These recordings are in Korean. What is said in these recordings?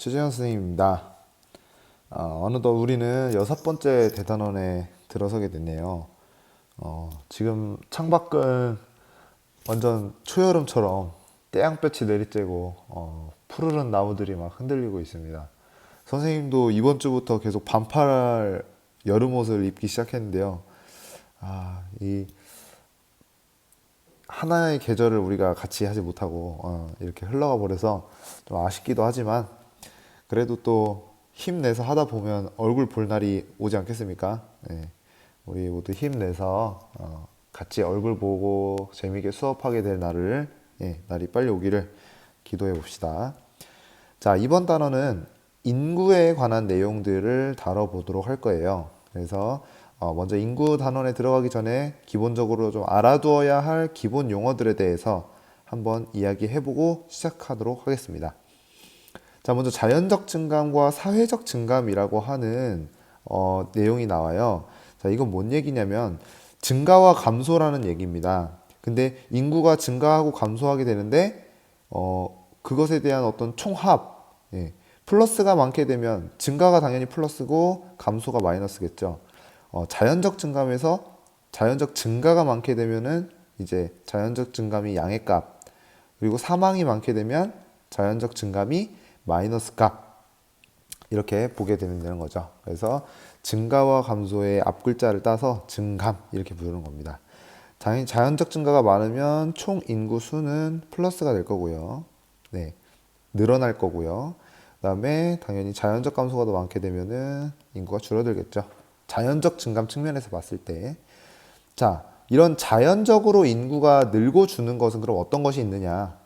최재현 선생님입니다. 어느덧 우리는 6번째 대단원에 들어서게 됐네요. 지금 창밖은 완전 초여름처럼 떼양볕이 내리쬐고 푸르른 나무들이 막 흔들리고 있습니다. 선생님도 이번 주부터 계속 반팔 여름 옷을 입기 시작했는데요. 이 하나의 계절을 우리가 같이 하지 못하고 이렇게 흘러가 버려서 좀 아쉽기도 하지만 그래도 또 힘내서 하다 보면 얼굴 볼 날이 오지 않겠습니까? 네. 우리 모두 힘내서 같이 얼굴 보고 재미있게 수업하게 될 날이 빨리 오기를 기도해 봅시다. 자, 이번 단어는 인구에 관한 내용들을 다뤄보도록 할 거예요. 그래서 먼저 인구 단원에 들어가기 전에 기본적으로 좀 알아두어야 할 기본 용어들에 대해서 한번 이야기해보고 시작하도록 하겠습니다. 자, 먼저 자연적 증감과 사회적 증감이라고 하는 내용이 나와요. 자, 이건 뭔 얘기냐면 증가와 감소라는 얘기입니다. 근데 인구가 증가하고 감소하게 되는데 그것에 대한 어떤 총합, 플러스가 많게 되면 증가가 당연히 플러스고 감소가 마이너스겠죠. 자연적 증감에서 자연적 증가가 많게 되면은 이제 자연적 증감이 양의 값, 그리고 사망이 많게 되면 자연적 증감이 마이너스 값, 이렇게 보게 되는 거죠. 그래서 증가와 감소의 앞 글자를 따서 증감 이렇게 부르는 겁니다. 자연적 증가가 많으면 총 인구 수는 플러스가 될 거고요. 네, 늘어날 거고요. 그다음에 당연히 자연적 감소가 더 많게 되면은 인구가 줄어들겠죠. 자연적 증감 측면에서 봤을 때. 자, 이런 자연적으로 인구가 늘고 주는 것은 그럼 어떤 것이 있느냐?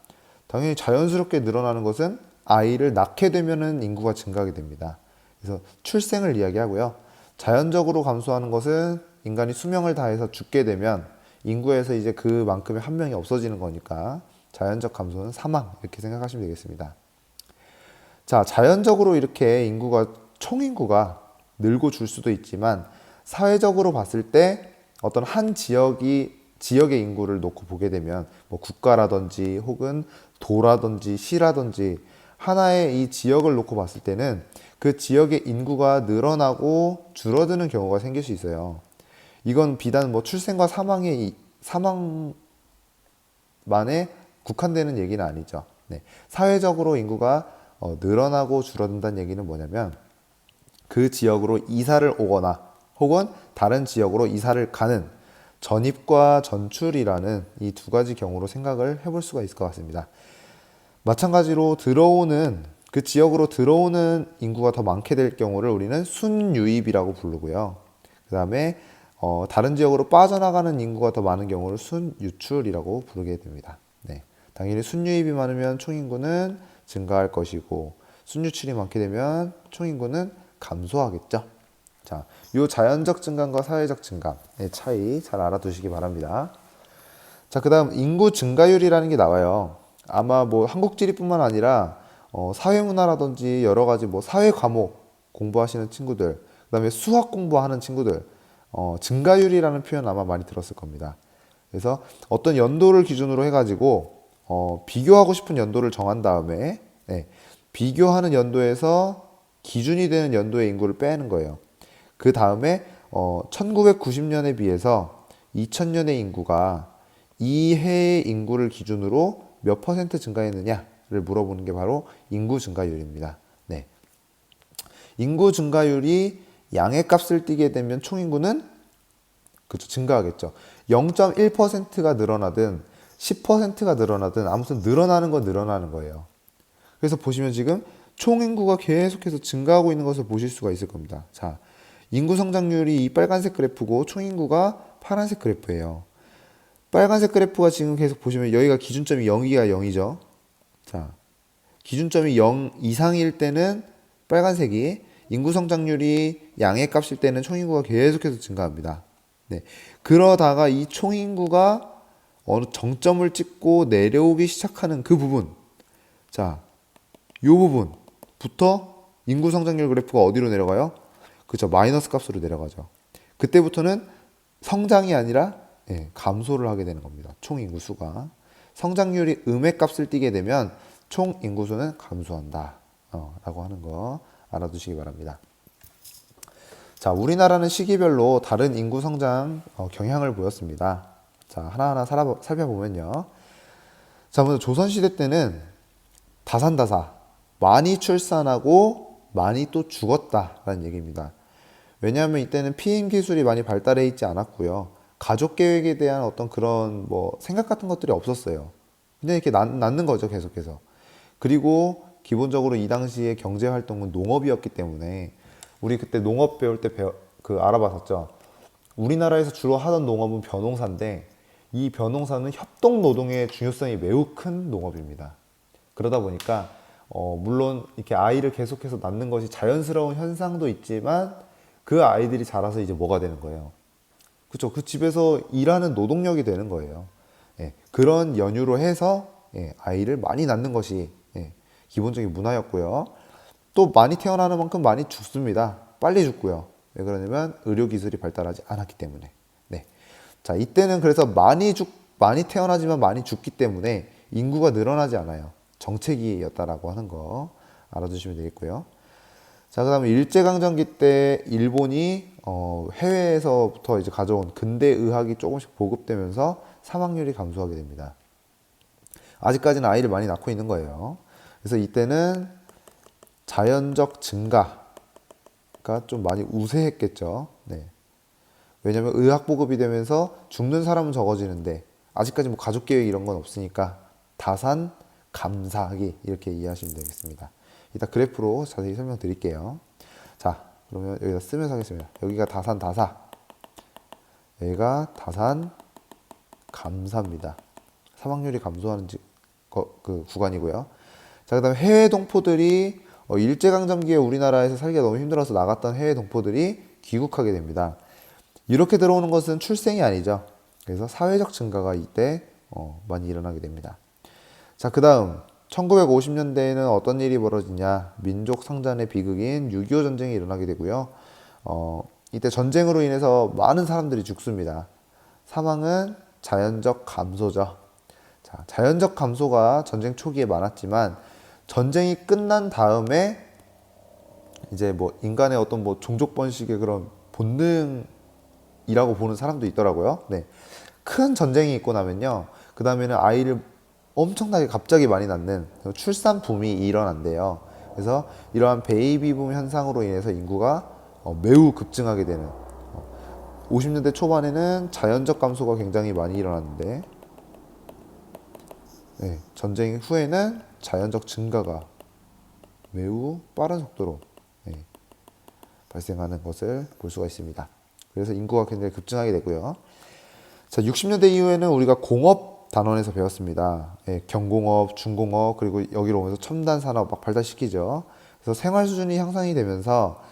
당연히 자연스럽게 늘어나는 것은 아이를 낳게 되면은 인구가 증가하게 됩니다. 그래서 출생을 이야기하고요. 자연적으로 감소하는 것은 인간이 수명을 다해서 죽게 되면 인구에서 이제 그만큼의 한 명이 없어지는 거니까 자연적 감소는 사망, 이렇게 생각하시면 되겠습니다. 자, 자연적으로 이렇게 총인구가 늘고 줄 수도 있지만 사회적으로 봤을 때 어떤 한 지역의 인구를 놓고 보게 되면 뭐 국가라든지 혹은 도라든지 시라든지 하나의 이 지역을 놓고 봤을 때는 그 지역의 인구가 늘어나고 줄어드는 경우가 생길 수 있어요. 이건 비단 뭐 출생과 사망만에 국한되는 얘기는 아니죠. 네. 사회적으로 인구가 늘어나고 줄어든다는 얘기는 뭐냐면 그 지역으로 이사를 오거나 혹은 다른 지역으로 이사를 가는 전입과 전출이라는 이 두 가지 경우로 생각을 해볼 수가 있을 것 같습니다. 마찬가지로 그 지역으로 들어오는 인구가 더 많게 될 경우를 우리는 순유입이라고 부르고요. 그 다음에 다른 지역으로 빠져나가는 인구가 더 많은 경우를 순유출이라고 부르게 됩니다. 네. 당연히 순유입이 많으면 총인구는 증가할 것이고 순유출이 많게 되면 총인구는 감소하겠죠. 자, 요 자연적 증감과 사회적 증감의 차이 잘 알아두시기 바랍니다. 자, 그 다음 인구 증가율이라는 게 나와요. 아마 뭐 한국지리뿐만 아니라 사회문화라든지 여러 가지 뭐 사회 과목 공부하시는 친구들, 그 다음에 수학 공부하는 친구들, 증가율이라는 표현 아마 많이 들었을 겁니다. 그래서 어떤 연도를 기준으로 해가지고 비교하고 싶은 연도를 정한 다음에 비교하는 연도에서 기준이 되는 연도의 인구를 빼는 거예요. 그 다음에 1990년에 비해서 2000년의 인구가 이 해의 인구를 기준으로 몇 퍼센트 증가했느냐를 물어보는 게 바로 인구 증가율입니다. 네. 인구 증가율이 양의 값을 띠게 되면 총인구는 증가하겠죠. 0.1%가 늘어나든 10%가 늘어나든 아무튼 늘어나는 건 늘어나는 거예요. 그래서 보시면 지금 총인구가 계속해서 증가하고 있는 것을 보실 수가 있을 겁니다. 자, 인구 성장률이 이 빨간색 그래프고 총인구가 파란색 그래프예요. 빨간색 그래프가 지금 계속 보시면 여기가 기준점이 0이가 0이죠. 자, 기준점이 0 이상일 때는 빨간색이, 인구 성장률이 양의 값일 때는 총인구가 계속해서 증가합니다. 네. 그러다가 이 총인구가 어느 정점을 찍고 내려오기 시작하는 그 부분. 자, 요 부분부터 인구 성장률 그래프가 어디로 내려가요? 그죠. 마이너스 값으로 내려가죠. 그때부터는 성장이 아니라 감소를 하게 되는 겁니다. 총 인구수가. 성장률이 음의 값을 띠게 되면 총 인구수는 감소한다. 라고 하는 거 알아두시기 바랍니다. 자, 우리나라는 시기별로 다른 인구 성장 경향을 보였습니다. 자, 하나하나 살펴보면요. 자, 먼저 조선시대 때는 다산다사, 많이 출산하고 많이 또 죽었다라는 얘기입니다. 왜냐하면 이때는 피임 기술이 많이 발달해 있지 않았고요. 가족 계획에 대한 어떤 그런 뭐 생각 같은 것들이 없었어요. 그냥 이렇게 낳는 거죠, 계속해서. 그리고 기본적으로 이 당시에 경제 활동은 농업이었기 때문에 우리 그때 농업 배울 때 알아봤었죠. 우리나라에서 주로 하던 농업은 벼농사인데 이 벼농사는 협동 노동의 중요성이 매우 큰 농업입니다. 그러다 보니까 물론 이렇게 아이를 계속해서 낳는 것이 자연스러운 현상도 있지만 그 아이들이 자라서 이제 뭐가 되는 거예요. 그렇죠. 그 집에서 일하는 노동력이 되는 거예요. 예, 그런 연유로 해서 아이를 많이 낳는 것이 기본적인 문화였고요. 또 많이 태어나는 만큼 많이 죽습니다. 빨리 죽고요. 왜 그러냐면 의료기술이 발달하지 않았기 때문에. 네. 자, 이때는 그래서 많이 태어나지만 많이 죽기 때문에 인구가 늘어나지 않아요. 정체기였다라고 하는 거 알아두시면 되겠고요. 자, 그 다음에 일제강점기 때 일본이 해외에서부터 이제 가져온 근대의학이 조금씩 보급되면서 사망률이 감소하게 됩니다. 아직까지는 아이를 많이 낳고 있는 거예요. 그래서 이때는 자연적 증가가 좀 많이 우세했겠죠. 네. 왜냐면 의학 보급이 되면서 죽는 사람은 적어지는데 아직까지 뭐 가족 계획 이런 건 없으니까 다산 감사하기 이렇게 이해하시면 되겠습니다. 이따 그래프로 자세히 설명드릴게요. 자, 그러면 여기다 쓰면서 하겠습니다. 여기가 다산 다사, 여기가 다산 감사입니다. 사망률이 감소하는 그 구간이고요. 자, 그 다음에 해외 동포들이 일제강점기에 우리나라에서 살기가 너무 힘들어서 나갔던 해외 동포들이 귀국하게 됩니다. 이렇게 들어오는 것은 출생이 아니죠. 그래서 사회적 증가가 이때 많이 일어나게 됩니다. 자, 그 다음 1950년대에는 어떤 일이 벌어지냐. 민족 상잔의 비극인 6.25 전쟁이 일어나게 되고요. 이때 전쟁으로 인해서 많은 사람들이 죽습니다. 사망은 자연적 감소죠. 자, 자연적 감소가 전쟁 초기에 많았지만 전쟁이 끝난 다음에 이제 뭐 인간의 어떤 뭐 종족 번식의 그런 본능이라고 보는 사람도 있더라고요. 네. 큰 전쟁이 있고 나면요. 그 다음에는 아이를 엄청나게 갑자기 많이 낳는 출산 붐이 일어난대요. 그래서 이러한 베이비 붐 현상으로 인해서 인구가 매우 급증하게 되는 50년대 초반에는 자연적 감소가 굉장히 많이 일어났는데 네, 전쟁 후에는 자연적 증가가 매우 빠른 속도로 발생하는 것을 볼 수가 있습니다. 그래서 인구가 굉장히 급증하게 되고요. 자, 60년대 이후에는 우리가 공업 단원에서 배웠습니다. 경공업, 중공업, 그리고 여기로 오면서 첨단 산업 막 발달시키죠. 그래서 생활 수준이 향상이 되면서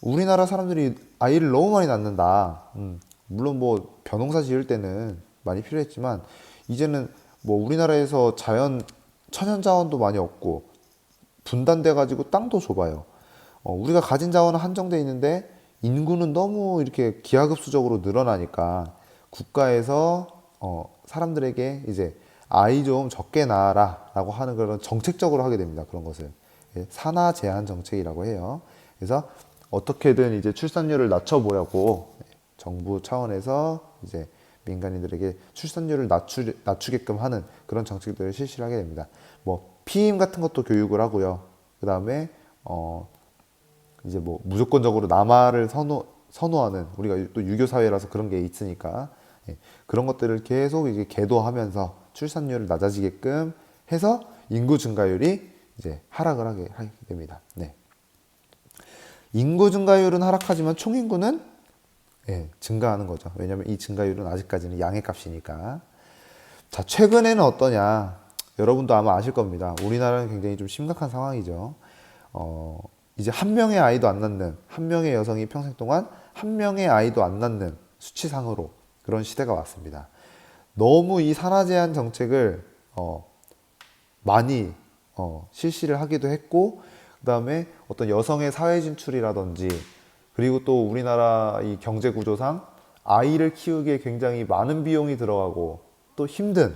우리나라 사람들이 아이를 너무 많이 낳는다. 물론 뭐 벼농사 지을 때는 많이 필요했지만 이제는 뭐 우리나라에서 천연 자원도 많이 없고 분단돼 가지고 땅도 좁아요. 우리가 가진 자원은 한정돼 있는데 인구는 너무 이렇게 기하급수적으로 늘어나니까 국가에서 사람들에게 이제 아이 좀 적게 낳아라라고 하는 그런 정책적으로 하게 됩니다. 그런 것을 산하 제한 정책이라고 해요. 그래서 어떻게든 이제 출산율을 낮춰보려고 정부 차원에서 이제 민간인들에게 출산율을 낮추게끔 하는 그런 정책들을 실시를 하게 됩니다. 뭐 피임 같은 것도 교육을 하고요. 그 다음에 이제 뭐 무조건적으로 남아를 선호하는 우리가 또 유교 사회라서 그런 게 있으니까 그런 것들을 계속 이제 계도하면서 출산율을 낮아지게끔 해서 인구 증가율이 이제 하락을 하게 됩니다. 네. 인구 증가율은 하락하지만 총인구는 증가하는 거죠. 왜냐하면 이 증가율은 아직까지는 양의 값이니까. 자, 최근에는 어떠냐? 여러분도 아마 아실 겁니다. 우리나라는 굉장히 좀 심각한 상황이죠. 이제 한 명의 아이도 안 낳는, 한 명의 여성이 평생 동안 한 명의 아이도 안 낳는 수치상으로 그런 시대가 왔습니다. 너무 이 산하 제한 정책을 많이 실시를 하기도 했고, 그 다음에 어떤 여성의 사회 진출이라든지, 그리고 또 우리나라 이 경제 구조상 아이를 키우기에 굉장히 많은 비용이 들어가고 또 힘든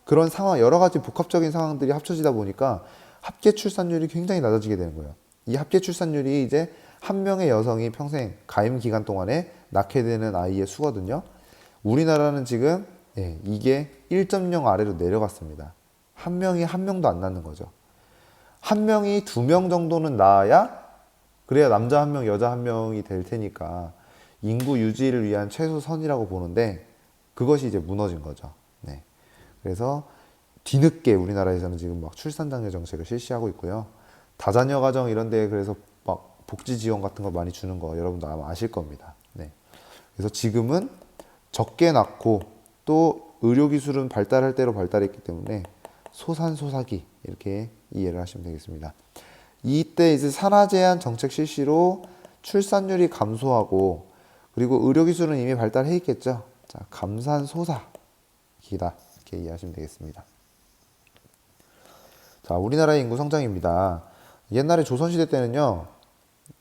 그런 상황, 여러 가지 복합적인 상황들이 합쳐지다 보니까 합계 출산율이 굉장히 낮아지게 되는 거예요. 이 합계 출산율이 이제 한 명의 여성이 평생 가임 기간 동안에 낳게 되는 아이의 수거든요. 우리나라는 지금 이게 1.0 아래로 내려갔습니다. 한 명이 한 명도 안 낳는 거죠. 한 명이 2명 정도는 낳아야 그래야 남자 한 명, 여자 한 명이 될 테니까 인구 유지를 위한 최소선이라고 보는데 그것이 이제 무너진 거죠. 네. 그래서 뒤늦게 우리나라에서는 지금 막 출산장려 정책을 실시하고 있고요. 다자녀 가정 이런 데 그래서 막 복지 지원 같은 거 많이 주는 거 여러분도 아마 아실 겁니다. 네. 그래서 지금은 적게 낳고 또 의료기술은 발달할 대로 발달했기 때문에 소산소사기 이렇게 이해를 하시면 되겠습니다. 이때 이제 산하 제한 정책 실시로 출산율이 감소하고 그리고 의료기술은 이미 발달해 있겠죠. 자, 감산소사기다 이렇게 이해하시면 되겠습니다. 자, 우리나라의 인구 성장입니다. 옛날에 조선시대 때는요,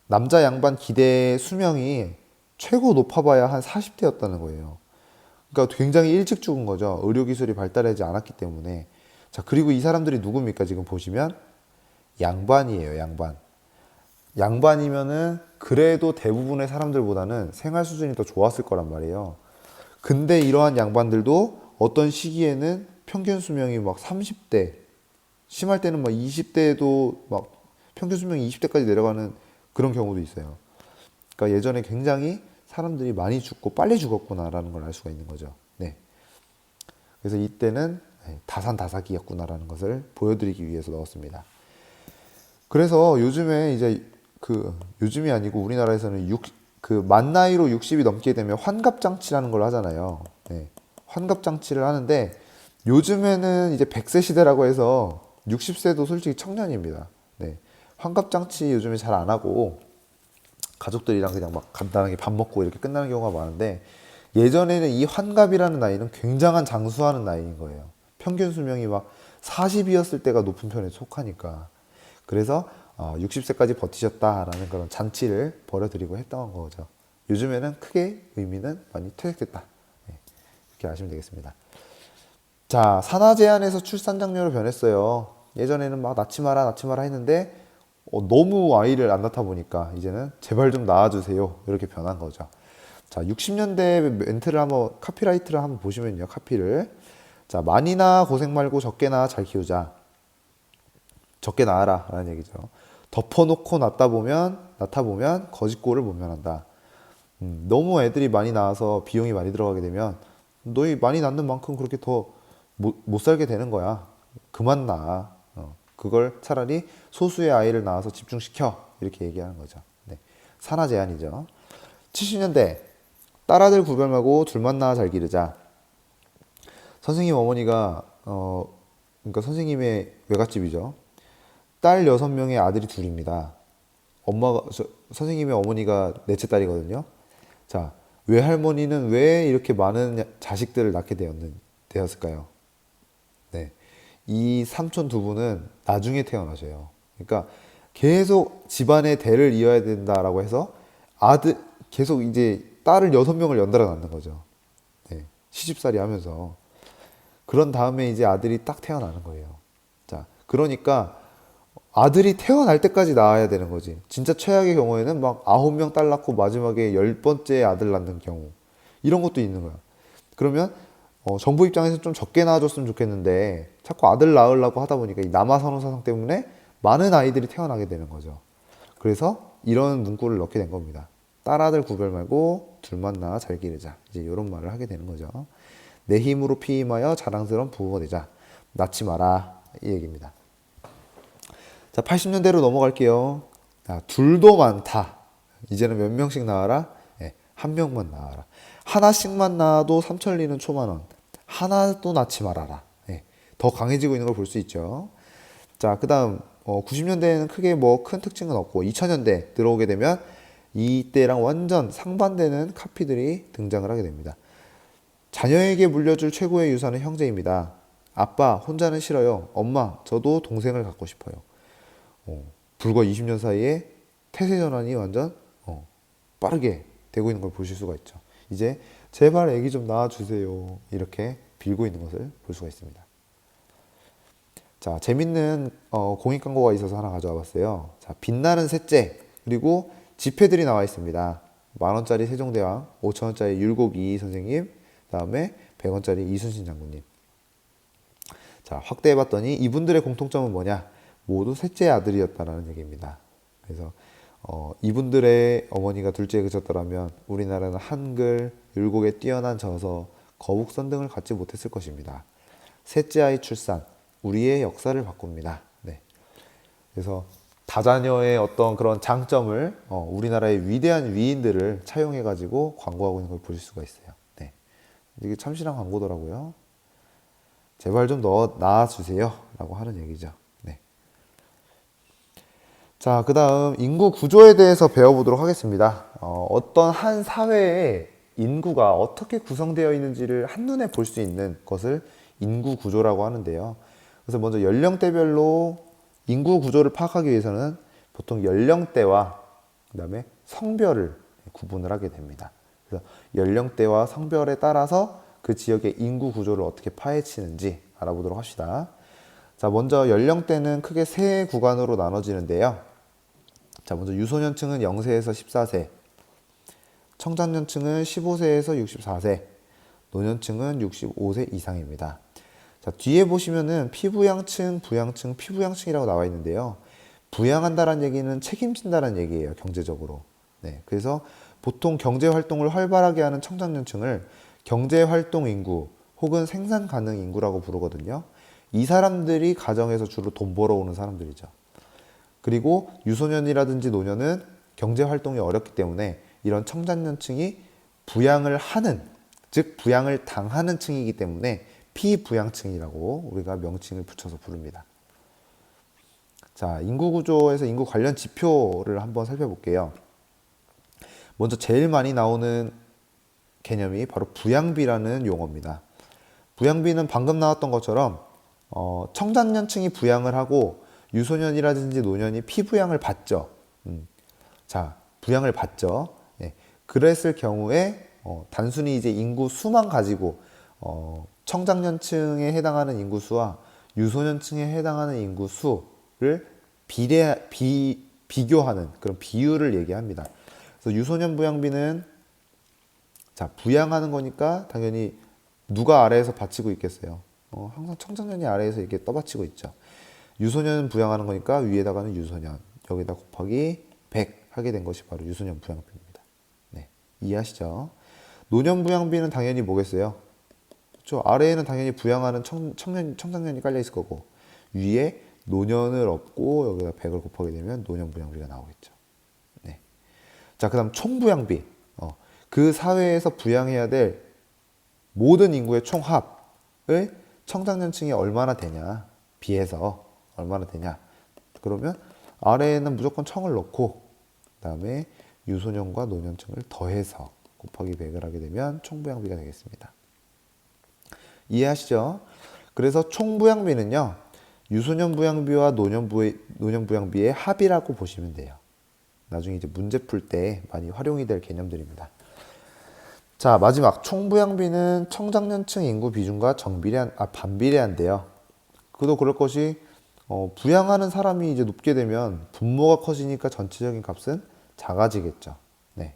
남자 양반 기대 수명이 최고 높아봐야 한 40대였다는 거예요. 그러니까 굉장히 일찍 죽은 거죠. 의료기술이 발달하지 않았기 때문에. 자, 그리고 이 사람들이 누굽니까? 지금 보시면 양반이에요, 양반. 양반이면은 그래도 대부분의 사람들보다는 생활 수준이 더 좋았을 거란 말이에요. 근데 이러한 양반들도 어떤 시기에는 평균 수명이 막 30대, 심할 때는 막 20대도 막 평균 수명이 20대까지 내려가는 그런 경우도 있어요. 그러니까 예전에 굉장히 사람들이 많이 죽고 빨리 죽었구나라는 걸 알 수가 있는 거죠. 네. 그래서 이때는 다산다사기였구나라는 것을 보여드리기 위해서 넣었습니다. 그래서 요즘에 이제 요즘이 아니고 우리나라에서는 만 나이로 60이 넘게 되면 환갑잔치라는 걸 하잖아요. 네. 환갑잔치를 하는데 요즘에는 이제 100세 시대라고 해서 60세도 솔직히 청년입니다. 네. 환갑잔치 요즘에 잘 안 하고 가족들이랑 그냥 막 간단하게 밥 먹고 이렇게 끝나는 경우가 많은데 예전에는 이 환갑이라는 나이는 굉장한 장수하는 나이인 거예요. 평균 수명이 막 40이었을 때가 높은 편에 속하니까. 그래서 60세까지 버티셨다라는 그런 잔치를 벌여드리고 했던 거죠. 요즘에는 크게 의미는 많이 퇴색됐다. 네, 이렇게 아시면 되겠습니다. 자, 산하 제한에서 출산장려로 변했어요. 예전에는 막 낳지 마라, 낳지 마라 했는데 너무 아이를 안 낳다 보니까 이제는 제발 좀 낳아주세요. 이렇게 변한 거죠. 자, 60년대 멘트를 한번 카피라이트를 한번 보시면요. 카피를. 자, 많이 낳아 고생 말고 적게 낳아 잘 키우자. 적게 낳아라 라는 얘기죠. 덮어놓고 낳다 보면 거짓골을 못 면한다. 너무 애들이 많이 낳아서 비용이 많이 들어가게 되면 너희 많이 낳는 만큼 그렇게 더 못 살게 되는 거야. 그만 낳아. 그걸 차라리 소수의 아이를 낳아서 집중시켜. 이렇게 얘기하는 거죠. 네. 산하 제한이죠. 70년대 딸아들 구별 말고 둘만 낳아 잘 기르자. 선생님 어머니가 그러니까 선생님의 외갓집이죠. 딸 6명에 아들이 둘입니다. 선생님의 어머니가 넷째 딸이거든요. 자, 외할머니는 왜 이렇게 많은 자식들을 낳게 되었을까요? 네. 이 삼촌 두 분은 나중에 태어나셔요. 그러니까 계속 집안의 대를 이어야 된다라고 해서 계속 이제 딸을 6명을 연달아 낳는 거죠. 네. 시집살이 하면서. 그런 다음에 이제 아들이 딱 태어나는 거예요. 자, 그러니까 아들이 태어날 때까지 낳아야 되는 거지. 진짜 최악의 경우에는 막 9명 딸 낳고 마지막에 10번째 아들 낳는 경우. 이런 것도 있는 거야. 그러면 정부 입장에서 좀 적게 낳아줬으면 좋겠는데 자꾸 아들 낳으려고 하다 보니까 이 남아선호 사상 때문에 많은 아이들이 태어나게 되는 거죠. 그래서 이런 문구를 넣게 된 겁니다. 딸아들 구별 말고 둘만 낳아 잘 기르자. 이제 이런 말을 하게 되는 거죠. 내 힘으로 피임하여 자랑스러운 부부가 되자. 낳지 마라. 이 얘기입니다. 자, 80년대로 넘어갈게요. 자, 둘도 많다. 이제는 몇 명씩 낳아라? 네, 한 명만 낳아라. 하나씩만 낳아도 삼천리는 초만원. 하나도 낳지 말아라. 네, 더 강해지고 있는 걸 볼 수 있죠. 자, 그 다음 90년대에는 크게 뭐 큰 특징은 없고 2000년대 들어오게 되면 이때랑 완전 상반되는 카피들이 등장을 하게 됩니다. 자녀에게 물려줄 최고의 유산은 형제입니다. 아빠, 혼자는 싫어요. 엄마, 저도 동생을 갖고 싶어요. 불과 20년 사이에 태세 전환이 완전 빠르게 되고 있는 걸 보실 수가 있죠. 이제 제발 애기 좀 낳아주세요. 이렇게 빌고 있는 것을 볼 수가 있습니다. 자, 재밌는 공익 광고가 있어서 하나 가져와 봤어요. 자, 빛나는 셋째 그리고 지폐들이 나와 있습니다. 10,000원짜리 세종대왕, 5,000원짜리 율곡이 선생님, 그다음에 100원짜리 이순신 장군님. 자, 확대해봤더니 이분들의 공통점은 뭐냐? 모두 셋째 아들이었다라는 얘기입니다. 그래서 이분들의 어머니가 둘째에 그쳤더라면 우리나라는 한글, 율곡에 뛰어난 저서, 거북선 등을 갖지 못했을 것입니다. 셋째 아이 출산, 우리의 역사를 바꿉니다. 네. 그래서 다자녀의 어떤 그런 장점을 우리나라의 위대한 위인들을 차용해가지고 광고하고 있는 걸 보실 수가 있어요. 네. 이게 참신한 광고더라고요. 제발 좀 낳아주세요. 라고 하는 얘기죠. 네. 자, 그 다음 인구 구조에 대해서 배워보도록 하겠습니다. 어떤 한 사회의 인구가 어떻게 구성되어 있는지를 한눈에 볼 수 있는 것을 인구 구조라고 하는데요. 그래서 먼저 연령대별로 인구 구조를 파악하기 위해서는 보통 연령대와 그다음에 성별을 구분을 하게 됩니다. 그래서 연령대와 성별에 따라서 그 지역의 인구 구조를 어떻게 파헤치는지 알아보도록 합시다. 자, 먼저 연령대는 크게 세 구간으로 나눠지는데요. 자, 먼저 유소년층은 0세에서 14세, 청장년층은 15세에서 64세, 노년층은 65세 이상입니다. 자, 뒤에 보시면은 피부양층, 부양층, 피부양층이라고 나와 있는데요. 부양한다는 얘기는 책임진다는 얘기예요, 경제적으로. 네, 그래서 보통 경제활동을 활발하게 하는 청장년층을 경제활동 인구 혹은 생산 가능 인구라고 부르거든요. 이 사람들이 가정에서 주로 돈 벌어오는 사람들이죠. 그리고 유소년이라든지 노년은 경제활동이 어렵기 때문에 이런 청장년층이 부양을 하는, 즉 부양을 당하는 층이기 때문에 피부양층이라고 우리가 명칭을 붙여서 부릅니다. 자, 인구 구조에서 인구 관련 지표를 한번 살펴볼게요. 먼저 제일 많이 나오는 개념이 바로 부양비라는 용어입니다. 부양비는 방금 나왔던 것처럼 청장년층이 부양을 하고 유소년이라든지 노년이 피부양을 받죠. 자, 부양을 받죠. 네. 그랬을 경우에 단순히 이제 인구 수만 가지고 청장년층에 해당하는 인구수와 유소년층에 해당하는 인구수를 비교하는 그런 비율을 얘기합니다. 그래서 유소년 부양비는 자, 부양하는 거니까 당연히 누가 아래에서 받치고 있겠어요. 항상 청장년이 아래에서 이렇게 떠받치고 있죠. 유소년 부양하는 거니까 위에다가는 유소년, 여기다 곱하기 100 하게 된 것이 바로 유소년 부양비입니다. 네, 이해하시죠? 노년 부양비는 당연히 뭐겠어요? 그렇죠? 아래에는 당연히 부양하는 청장년이 깔려 있을 거고 위에 노년을 업고 여기다 100을 곱하게 되면 노년 부양비가 나오겠죠. 네. 자, 그다음 총부양비. 그 사회에서 부양해야 될 모든 인구의 총합을 청장년층이 얼마나 되냐 비해서 얼마나 되냐. 그러면 아래에는 무조건 청을 넣고 그다음에 유소년과 노년층을 더해서 곱하기 100을 하게 되면 총부양비가 되겠습니다. 이해하시죠? 그래서 총부양비는요, 유소년 부양비와 노년 부양비의 합이라고 보시면 돼요. 나중에 이제 문제 풀 때 많이 활용이 될 개념들입니다. 자, 마지막 총부양비는 청장년층 인구 비중과 반비례한데요. 그도 그럴 것이 부양하는 사람이 이제 높게 되면 분모가 커지니까 전체적인 값은 작아지겠죠. 네.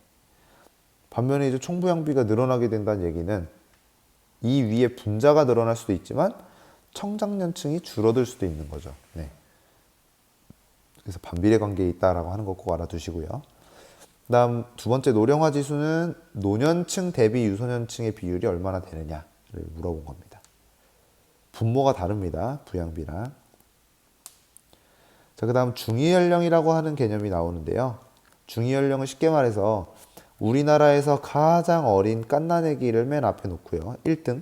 반면에 이제 총부양비가 늘어나게 된다는 얘기는 이 위에 분자가 늘어날 수도 있지만 청장년층이 줄어들 수도 있는 거죠. 네. 그래서 반비례 관계에 있다라고 하는 거 꼭 알아두시고요. 그다음 두 번째 노령화 지수는 노년층 대비 유소년층의 비율이 얼마나 되느냐를 물어본 겁니다. 분모가 다릅니다. 부양비랑. 자, 그다음 중위연령이라고 하는 개념이 나오는데요. 중위연령은 쉽게 말해서 우리나라에서 가장 어린 갓난아기를 맨 앞에 놓고요. 1등.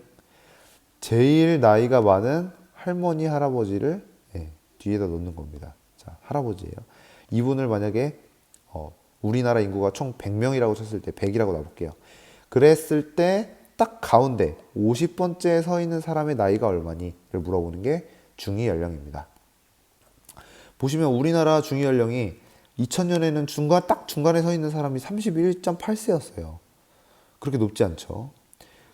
제일 나이가 많은 할머니, 할아버지를 뒤에다 놓는 겁니다. 자, 할아버지예요. 이분을 만약에 우리나라 인구가 총 100명이라고 쳤을 때 100이라고 놔볼게요. 그랬을 때 딱 가운데 50번째에 서 있는 사람의 나이가 얼마니?를 물어보는 게 중위연령입니다. 보시면 우리나라 중위연령이 2000년에는 딱 중간에 서 있는 사람이 31.8세였어요. 그렇게 높지 않죠.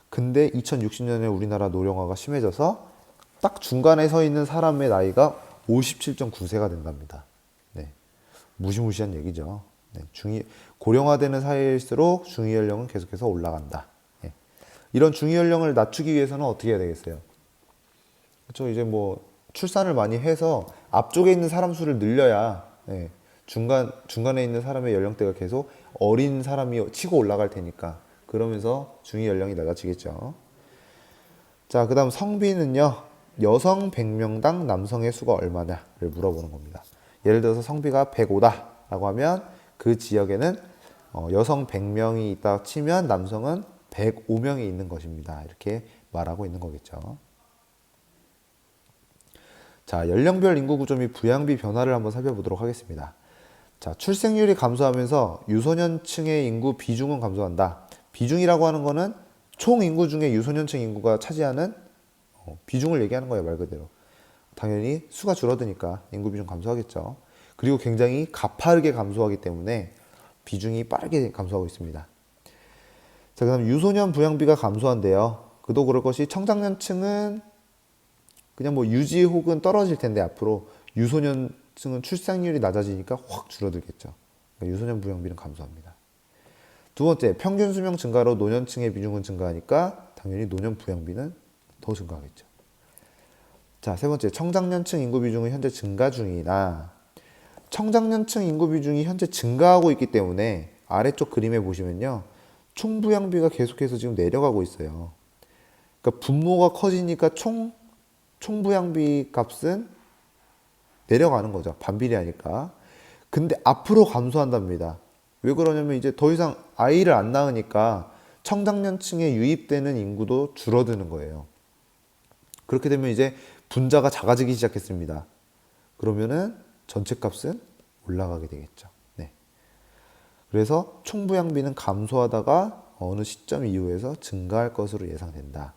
근데 2060년에 우리나라 노령화가 심해져서 딱 중간에 서 있는 사람의 나이가 57.9세가 된답니다. 네. 무시무시한 얘기죠. 네. 고령화되는 사회일수록 중위 연령은 계속해서 올라간다. 네. 이런 중위 연령을 낮추기 위해서는 어떻게 해야 되겠어요? 그렇죠. 이제 뭐 출산을 많이 해서 앞쪽에 있는 사람 수를 늘려야 네. 중간에 있는 사람의 연령대가 계속 어린 사람이 치고 올라갈 테니까 그러면서 중위 연령이 낮아지겠죠. 자, 그 다음 성비는요. 여성 100명당 남성의 수가 얼마냐를 물어보는 겁니다. 예를 들어서 성비가 105다 라고 하면 그 지역에는 여성 100명이 있다 치면 남성은 105명이 있는 것입니다. 이렇게 말하고 있는 거겠죠. 자, 연령별 인구 구조 및 부양비 변화를 한번 살펴보도록 하겠습니다. 자, 출생률이 감소하면서 유소년층의 인구 비중은 감소한다. 비중이라고 하는 거는 총 인구 중에 유소년층 인구가 차지하는 비중을 얘기하는 거예요, 말 그대로. 당연히 수가 줄어드니까 인구 비중 감소하겠죠. 그리고 굉장히 가파르게 감소하기 때문에 비중이 빠르게 감소하고 있습니다. 자, 그다음 유소년 부양비가 감소한대요. 그도 그럴 것이 청장년층은 그냥 뭐 유지 혹은 떨어질 텐데 앞으로 유소년층은 출산율이 낮아지니까 확 줄어들겠죠. 그러니까 유소년 부양비는 감소합니다. 두 번째, 평균 수명 증가로 노년층의 비중은 증가하니까 당연히 노년 부양비는 더 증가하겠죠. 자, 세 번째, 청장년층 인구 비중은 현재 증가 중이나 청장년층 인구 비중이 현재 증가하고 있기 때문에 아래쪽 그림에 보시면요. 총부양비가 계속해서 지금 내려가고 있어요. 그러니까 분모가 커지니까 총부양비 값은 내려가는 거죠. 반비례하니까. 근데 앞으로 감소한답니다. 왜 그러냐면 이제 더 이상 아이를 안 낳으니까 청장년층에 유입되는 인구도 줄어드는 거예요. 그렇게 되면 이제 분자가 작아지기 시작했습니다. 그러면은 전체 값은 올라가게 되겠죠. 네. 그래서 총부양비는 감소하다가 어느 시점 이후에서 증가할 것으로 예상된다.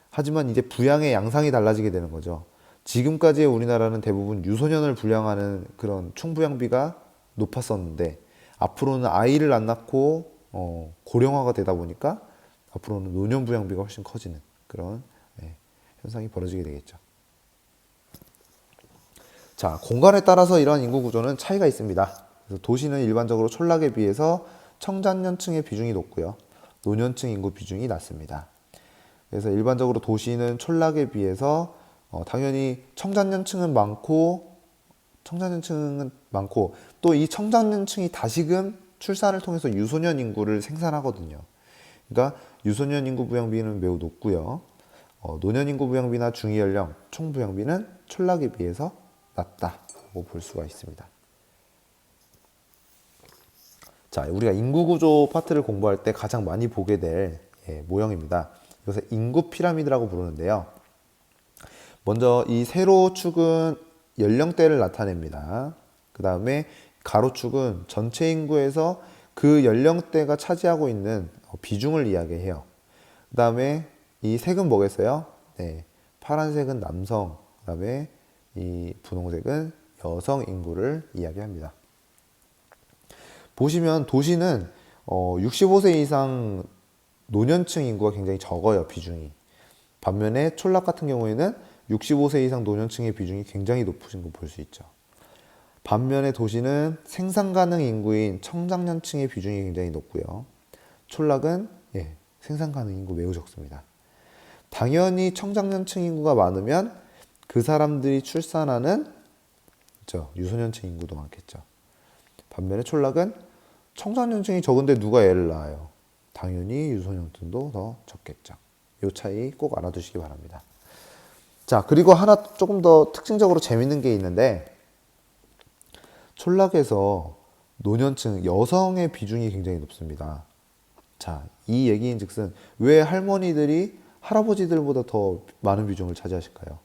하지만 이제 부양의 양상이 달라지게 되는 거죠. 지금까지의 우리나라는 대부분 유소년을 부양하는 그런 총부양비가 높았었는데 앞으로는 아이를 안 낳고 고령화가 되다 보니까 앞으로는 노년 부양비가 훨씬 커지는 그런 현상이 벌어지게 되겠죠. 자, 공간에 따라서 이러한 인구 구조는 차이가 있습니다. 그래서 도시는 일반적으로 촌락에 비해서 청장년층의 비중이 높고요. 노년층 인구 비중이 낮습니다. 그래서 일반적으로 도시는 촌락에 비해서 당연히 청장년층은 많고 또 이 청장년층이 다시금 출산을 통해서 유소년 인구를 생산하거든요. 그러니까 유소년 인구 부양비는 매우 높고요. 노년 인구 부양비나 중위 연령, 총 부양비는 촌락에 비해서 낮다고 볼 수가 있습니다. 자, 우리가 인구 구조 파트를 공부할 때 가장 많이 보게 될 모형입니다. 이것을 인구 피라미드라고 부르는데요. 먼저 이 세로축은 연령대를 나타냅니다. 그 다음에 가로축은 전체 인구에서 그 연령대가 차지하고 있는 비중을 이야기해요. 그 다음에 이 색은 뭐겠어요? 네, 파란색은 남성, 그 다음에 이 분홍색은 여성 인구를 이야기합니다. 보시면 도시는 65세 이상 노년층 인구가 굉장히 적어요, 비중이. 반면에 촌락 같은 경우에는 65세 이상 노년층의 비중이 굉장히 높으신 거 볼 수 있죠. 반면에 도시는 생산 가능 인구인 청장년층의 비중이 굉장히 높고요. 촌락은 생산 가능 인구 매우 적습니다. 당연히 청장년층 인구가 많으면 그 사람들이 출산하는 유소년층 인구도 많겠죠. 반면에 촌락은 청장년층이 적은데 누가 애를 낳아요? 당연히 유소년층도 더 적겠죠. 이 차이 꼭 알아두시기 바랍니다. 자, 그리고 하나 조금 더 특징적으로 재밌는 게 있는데 촌락에서 노년층 여성의 비중이 굉장히 높습니다. 자, 이 얘기인 즉슨 왜 할머니들이 할아버지들보다 더 많은 비중을 차지하실까요?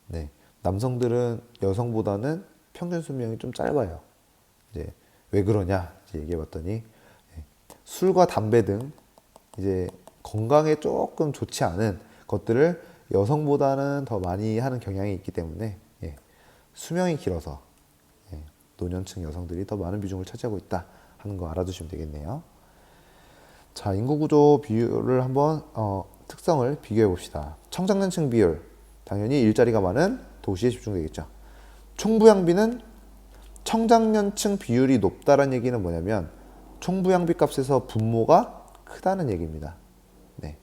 네, 남성들은 여성보다는 평균 수명이 좀 짧아요. 이제 왜 그러냐 얘기해 봤더니 술과 담배 등 이제 건강에 조금 좋지 않은 것들을 여성보다는 더 많이 하는 경향이 있기 때문에 수명이 길어서 노년층 여성들이 더 많은 비중을 차지하고 있다 하는 거 알아두시면 되겠네요. 자, 인구구조 비율을 한번 특성을 비교해 봅시다. 청장년층 비율 당연히 일자리가 많은 도시에 집중되겠죠. 총부양비는 청장년층 비율이 높다는 얘기는 뭐냐면 총부양비 값에서 분모가 크다는 얘기입니다. 네.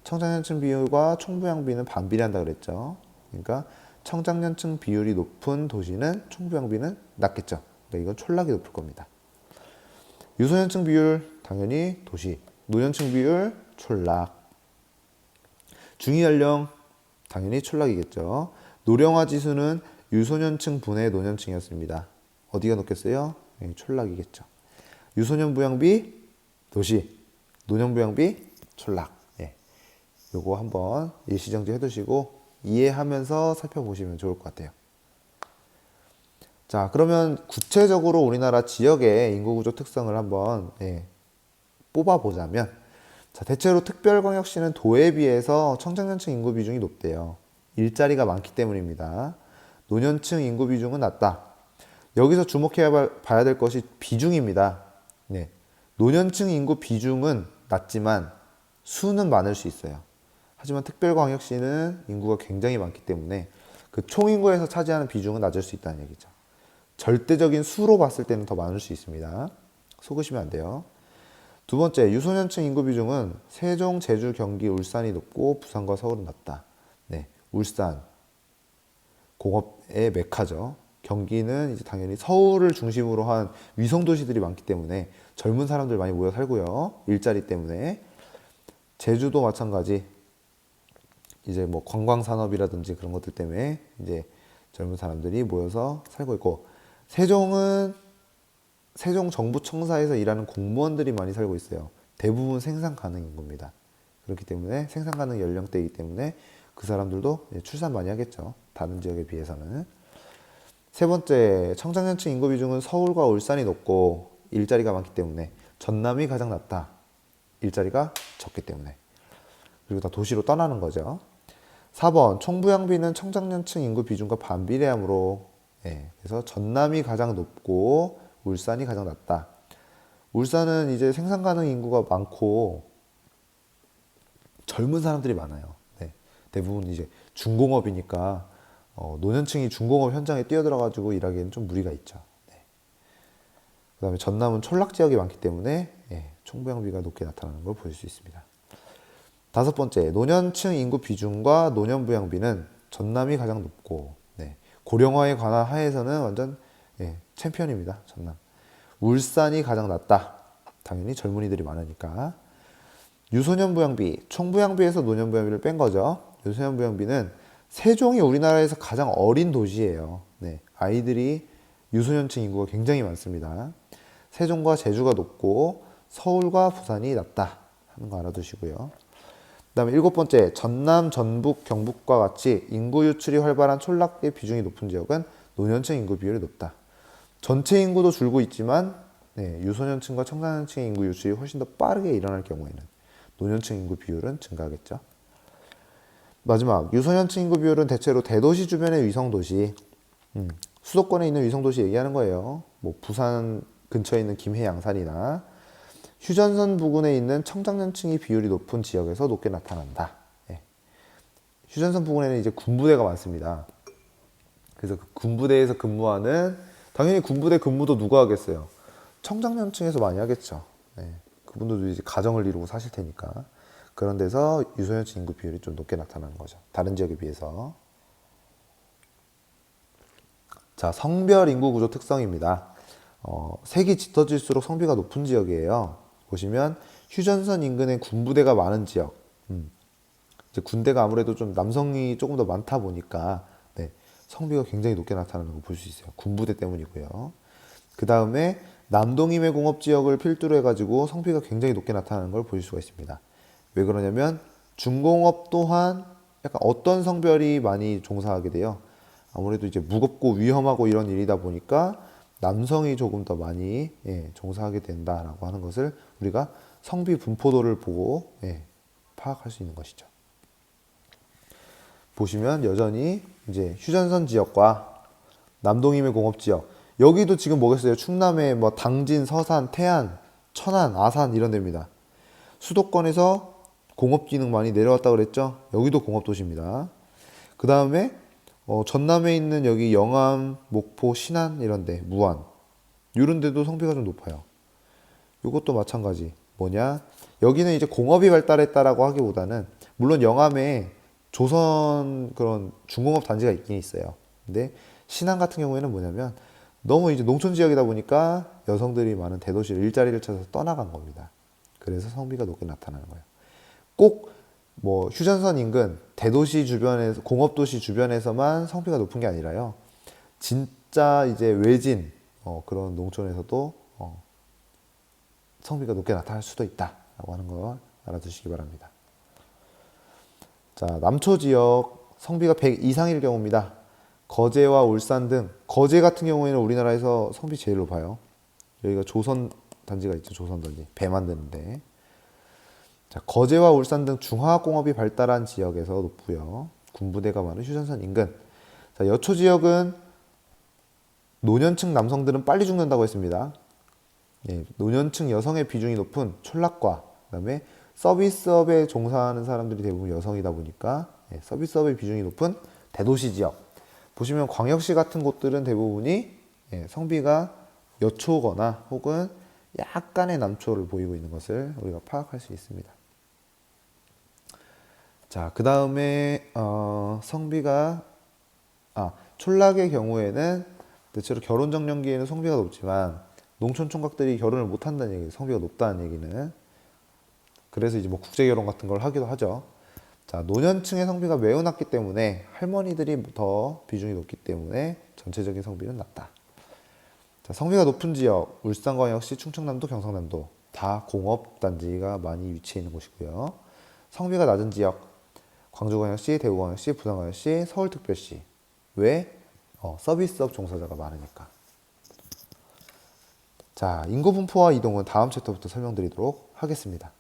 청장년층 비율과 총부양비는 반비례한다 그랬죠. 그러니까 청장년층 비율이 높은 도시는 총부양비는 낮겠죠. 그러니까 이건 촌락이 높을 겁니다. 유소년층 비율 당연히 도시, 노년층 비율 촌락. 중위연령 당연히 촌락이겠죠. 노령화 지수는 유소년층 분의 노년층이었습니다. 어디가 높겠어요? 촌락이겠죠. 유소년 부양비 도시, 노년 부양비 촌락. 예. 요거 한번 일시정지 해두시고 이해하면서 살펴보시면 좋을 것 같아요. 자, 그러면 구체적으로 우리나라 지역의 인구구조 특성을 한번 뽑아보자면, 자, 대체로 특별광역시는 도에 비해서 청장년층 인구 비중이 높대요. 일자리가 많기 때문입니다. 노년층 인구 비중은 낮다. 여기서 주목해야 봐야 될 것이 비중입니다. 네. 노년층 인구 비중은 낮지만 수는 많을 수 있어요. 하지만 특별광역시는 인구가 굉장히 많기 때문에 그 총인구에서 차지하는 비중은 낮을 수 있다는 얘기죠. 절대적인 수로 봤을 때는 더 많을 수 있습니다. 속으시면 안 돼요. 두 번째, 유소년층 인구 비중은 세종, 제주, 경기, 울산이 높고 부산과 서울은 낮다. 네, 울산 공업의 메카죠. 경기는 이제 당연히 서울을 중심으로 한 위성 도시들이 많기 때문에 젊은 사람들 많이 모여 살고요. 일자리 때문에. 제주도 마찬가지. 이제 뭐 관광 산업이라든지 그런 것들 때문에 이제 젊은 사람들이 모여서 살고 있고, 세종은 세종 정부청사에서 일하는 공무원들이 많이 살고 있어요. 대부분 생산 가능 인구입니다. 그렇기 때문에 생산 가능 연령대이기 때문에 그 사람들도 출산 많이 하겠죠. 다른 지역에 비해서는. 세 번째, 청장년층 인구 비중은 서울과 울산이 높고 일자리가 많기 때문에 전남이 가장 낮다. 일자리가 적기 때문에. 그리고 다 도시로 떠나는 거죠. 4번, 총부양비는 청장년층 인구 비중과 반비례하므로 그래서 전남이 가장 높고 울산이 가장 낮다. 울산은 이제 생산 가능 인구가 많고 젊은 사람들이 많아요. 네. 대부분 이제 중공업이니까 노년층이 중공업 현장에 뛰어들어가지고 일하기에는 좀 무리가 있죠. 네. 그 다음에 전남은 촌락 지역이 많기 때문에 총부양비가 높게 나타나는 걸 볼 수 있습니다. 다섯 번째, 노년층 인구 비중과 노년 부양비는 전남이 가장 높고 고령화에 관한 하에서는 완전 챔피언입니다. 전남. 울산이 가장 낮다. 당연히 젊은이들이 많으니까. 유소년 부양비, 총부양비에서 노년 부양비를 뺀 거죠. 유소년 부양비는 세종이 우리나라에서 가장 어린 도시예요. 아이들이 유소년층 인구가 굉장히 많습니다. 세종과 제주가 높고 서울과 부산이 낮다 하는 거 알아두시고요. 그 다음에 일곱 번째, 전남, 전북, 경북과 같이 인구 유출이 활발한 촌락의 비중이 높은 지역은 노년층 인구 비율이 높다. 전체 인구도 줄고 있지만 유소년층과 청장년층의 인구 유출이 훨씬 더 빠르게 일어날 경우에는 노년층 인구 비율은 증가하겠죠. 마지막, 유소년층 인구 비율은 대체로 대도시 주변의 위성도시, 수도권에 있는 위성도시 얘기하는 거예요. 뭐 부산 근처에 있는 김해, 양산이나 휴전선 부근에 있는 청장년층이 비율이 높은 지역에서 높게 나타난다. 휴전선 부근에는 이제 군부대가 많습니다. 그래서 그 군부대에서 근무하는, 당연히 군부대 근무도 누가 하겠어요? 청장년층에서 많이 하겠죠. 그분들도 이제 가정을 이루고 사실 테니까. 그런 데서 유소년층 인구 비율이 좀 높게 나타나는 거죠. 다른 지역에 비해서. 자, 성별 인구 구조 특성입니다. 색이 짙어질수록 성비가 높은 지역이에요. 보시면 휴전선 인근에 군부대가 많은 지역, 이제 군대가 아무래도 좀 남성이 조금 더 많다 보니까 성비가 굉장히 높게 나타나는 걸 볼 수 있어요. 군부대 때문이고요. 그 다음에 남동임해 공업지역을 필두로 해가지고 성비가 굉장히 높게 나타나는 걸 볼 수가 있습니다. 왜 그러냐면 중공업 또한 약간 어떤 성별이 많이 종사하게 돼요. 아무래도 이제 무겁고 위험하고 이런 일이다 보니까 남성이 조금 더 많이 종사하게 된다라고 하는 것을 우리가 성비 분포도를 보고 파악할 수 있는 것이죠. 보시면 여전히 이제 휴전선 지역과 남동임해 공업지역, 여기도 지금 뭐겠어요? 충남의 뭐 당진, 서산, 태안, 천안, 아산 이런 데입니다. 수도권에서 공업기능 많이 내려왔다 그랬죠? 여기도 공업도시입니다. 그 다음에 전남에 있는 여기 영암, 목포, 신안 이런 데, 무안 이런 데도 성비가 좀 높아요. 이것도 마찬가지. 뭐냐? 여기는 이제 공업이 발달했다라고 하기보다는 물론 영암에 조선 그런 중공업 단지가 있긴 있어요. 근데 신안 같은 경우에는 뭐냐면 너무 이제 농촌 지역이다 보니까 여성들이 많은 대도시를 일자리를 찾아서 떠나간 겁니다. 그래서 성비가 높게 나타나는 거예요. 꼭 뭐 휴전선 인근 대도시 주변에서 공업도시 주변에서만 성비가 높은 게 아니라요. 진짜 이제 외진 그런 농촌에서도 성비가 높게 나타날 수도 있다라고 하는 거 알아두시기 바랍니다. 자, 남초 지역 성비가 100 이상일 경우입니다. 거제와 울산 등 거제 같은 경우에는 우리나라에서 성비 제일 높아요. 여기가 조선 단지가 있죠. 조선 단지 배 만드는데. 자, 거제와 울산 등 중화공업이 발달한 지역에서 높고요. 군부대가 많은 휴전선 인근. 자, 여초 지역은 노년층 남성들은 빨리 죽는다고 했습니다. 예, 노년층 여성의 비중이 높은 촌락과 그다음에 서비스업에 종사하는 사람들이 대부분 여성이다 보니까 서비스업의 비중이 높은 대도시 지역. 보시면 광역시 같은 곳들은 대부분이 성비가 여초거나 혹은 약간의 남초를 보이고 있는 것을 우리가 파악할 수 있습니다. 자, 그 다음에 성비가 촌락의 경우에는 대체로 결혼 정년기에는 성비가 높지만 농촌 총각들이 결혼을 못 한다는 얘기, 성비가 높다는 얘기는. 그래서 이제 뭐 국제 결혼 같은 걸 하기도 하죠. 자, 노년층의 성비가 매우 낮기 때문에 할머니들이 더 비중이 높기 때문에 전체적인 성비는 낮다. 자, 성비가 높은 지역, 울산광역시, 충청남도, 경상남도 다 공업단지가 많이 위치해 있는 곳이고요. 성비가 낮은 지역, 광주광역시, 대구광역시, 부산광역시, 서울특별시. 왜? 서비스업 종사자가 많으니까. 자, 인구 분포와 이동은 다음 챕터부터 설명드리도록 하겠습니다.